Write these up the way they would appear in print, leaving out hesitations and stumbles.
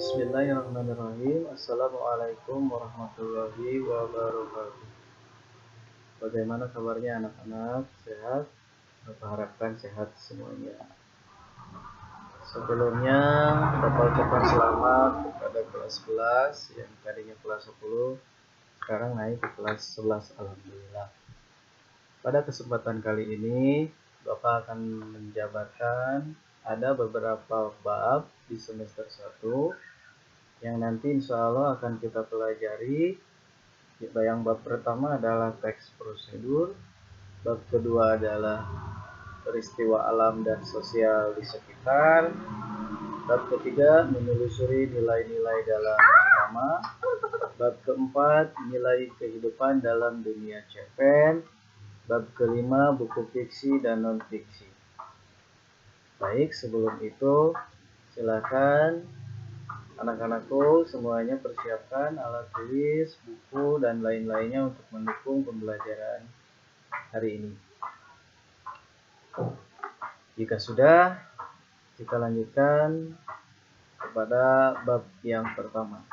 Bismillahirrahmanirrahim. Assalamualaikum warahmatullahi wabarakatuh. Bagaimana kabarnya anak-anak? Sehat? Bapak harapkan sehat semuanya. Sebelumnya Bapak ucapkan selamat kepada kelas-kelas yang tadinya kelas 10 sekarang naik ke kelas 11. Alhamdulillah. Pada kesempatan kali ini Bapak akan menjabarkan ada beberapa bab di semester 1 yang nanti insya Allah akan kita pelajari. Yang bab pertama adalah teks prosedur, bab kedua adalah peristiwa alam dan sosial di sekitar, bab ketiga menelusuri nilai-nilai dalam ceramah, bab keempat nilai kehidupan dalam dunia cerpen, bab kelima buku fiksi dan non fiksi. Baik, sebelum itu silakan anak-anakku semuanya persiapkan alat tulis, buku, dan lain-lainnya untuk mendukung pembelajaran hari ini. Jika sudah, kita lanjutkan kepada bab yang pertama.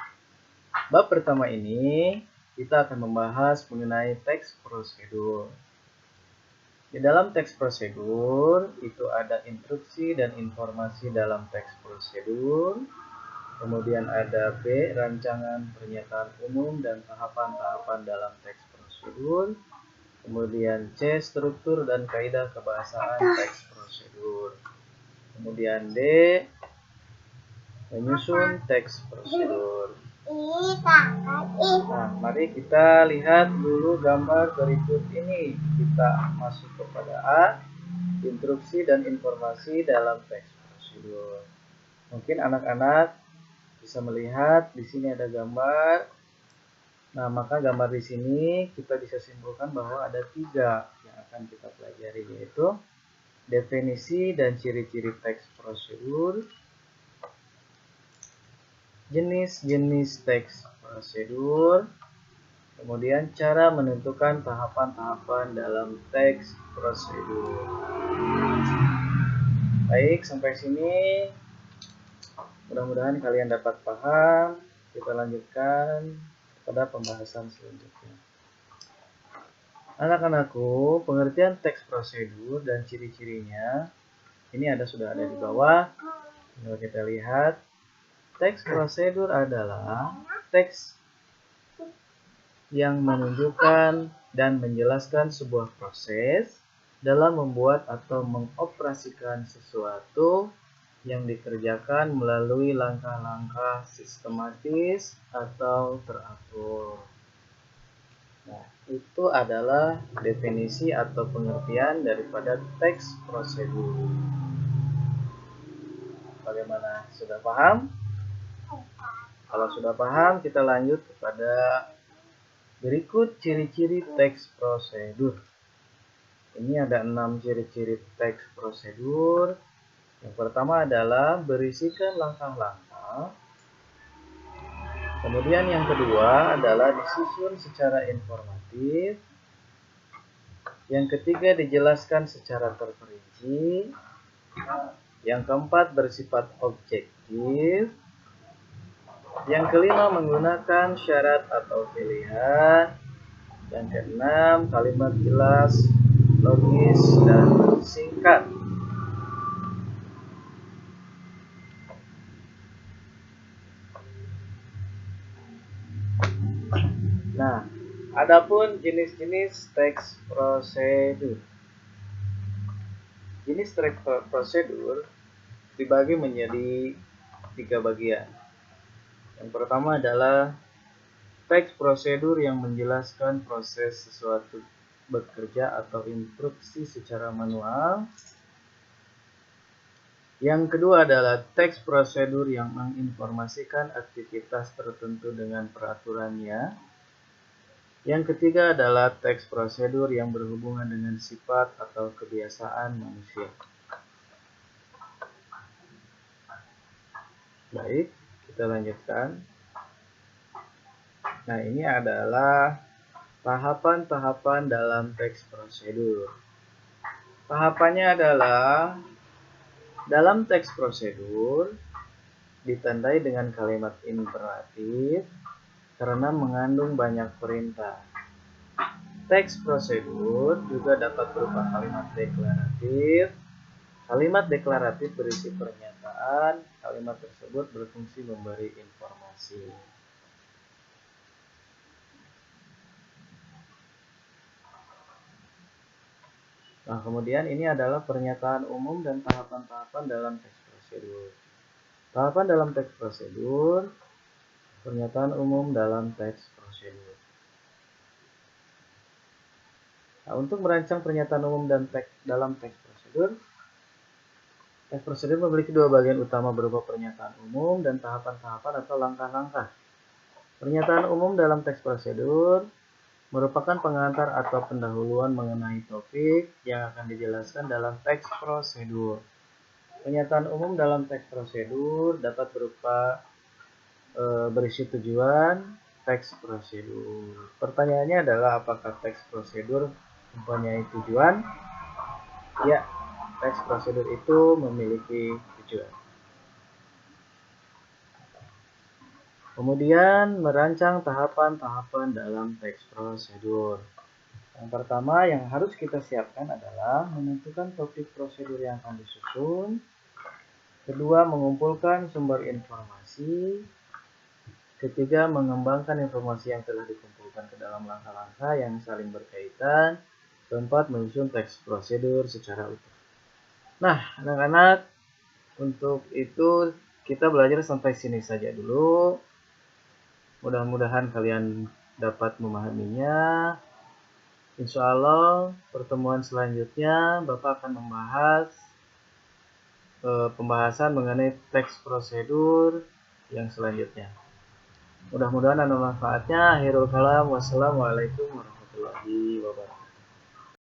Bab pertama ini kita akan membahas mengenai teks prosedur. Di dalam teks prosedur itu ada instruksi dan informasi dalam teks prosedur. Kemudian ada B, rancangan pernyataan umum dan tahapan-tahapan dalam teks prosedur. Kemudian C, struktur dan kaidah kebahasaan teks prosedur. Kemudian D, menyusun teks prosedur. Nah, mari kita lihat dulu gambar berikut ini. Kita masuk kepada A, instruksi dan informasi dalam teks prosedur. Mungkin anak-anak bisa melihat di sini ada gambar. Nah, maka gambar di sini kita bisa simpulkan bahwa ada 3 yang akan kita pelajari, yaitu definisi dan ciri-ciri teks prosedur, jenis-jenis teks prosedur, kemudian cara menentukan tahapan-tahapan dalam teks prosedur. Baik, sampai sini mudah-mudahan kalian dapat paham. Kita lanjutkan pada pembahasan selanjutnya. Anak-anakku, pengertian teks prosedur dan ciri-cirinya ini sudah ada di bawah. Kalau kita lihat, teks prosedur adalah teks yang menunjukkan dan menjelaskan sebuah proses dalam membuat atau mengoperasikan sesuatu yang dikerjakan melalui langkah-langkah sistematis atau teratur. Nah, itu adalah definisi atau pengertian daripada teks prosedur. Bagaimana? Sudah paham? Kalau sudah paham, kita lanjut kepada berikut ciri-ciri teks prosedur. Ini ada 6 ciri-ciri teks prosedur. Yang pertama adalah berisikan langkah-langkah. Kemudian yang kedua adalah disusun secara informatif. Yang ketiga dijelaskan secara terperinci. Yang keempat bersifat objektif. Yang kelima menggunakan syarat atau pilihan. Yang keenam kalimat jelas, logis, dan singkat. Nah, adapun jenis-jenis teks prosedur. Jenis teks prosedur dibagi menjadi 3 bagian. Yang pertama adalah teks prosedur yang menjelaskan proses sesuatu bekerja atau instruksi secara manual. Yang kedua adalah teks prosedur yang menginformasikan aktivitas tertentu dengan peraturannya. Yang ketiga adalah teks prosedur yang berhubungan dengan sifat atau kebiasaan manusia. Baik, kita lanjutkan. Nah, ini adalah tahapan-tahapan dalam teks prosedur. Tahapannya adalah dalam teks prosedur ditandai dengan kalimat imperatif karena mengandung banyak perintah. Teks prosedur juga dapat berupa kalimat deklaratif. Kalimat deklaratif berisi pernyataan. Kalimat tersebut berfungsi memberi informasi. Nah, kemudian ini adalah pernyataan umum dan tahapan-tahapan dalam teks prosedur. Tahapan dalam teks prosedur, pernyataan umum dalam teks prosedur. Nah, untuk merancang pernyataan umum dan dalam teks prosedur memiliki dua bagian utama berupa pernyataan umum dan tahapan-tahapan atau langkah-langkah. Pernyataan umum dalam teks prosedur merupakan pengantar atau pendahuluan mengenai topik yang akan dijelaskan dalam teks prosedur. Pernyataan umum dalam teks prosedur dapat berupa berisi tujuan teks prosedur. Pertanyaannya adalah apakah teks prosedur mempunyai tujuan? Ya, teks prosedur itu memiliki tujuan. Kemudian merancang tahapan-tahapan dalam teks prosedur. Yang pertama yang harus kita siapkan adalah menentukan topik prosedur yang akan disusun. Kedua, mengumpulkan sumber informasi. Ketiga, mengembangkan informasi yang telah dikumpulkan ke dalam langkah-langkah yang saling berkaitan. Keempat, menyusun teks prosedur secara utuh. Nah, anak-anak, untuk itu kita belajar sampai sini saja dulu. Mudah-mudahan kalian dapat memahaminya. Insya Allah pertemuan selanjutnya Bapak akan membahas pembahasan mengenai teks prosedur yang selanjutnya. Mudah-mudahan ada manfaatnya. Akhirul kalam. Wassalamualaikum warahmatullahi wabarakatuh.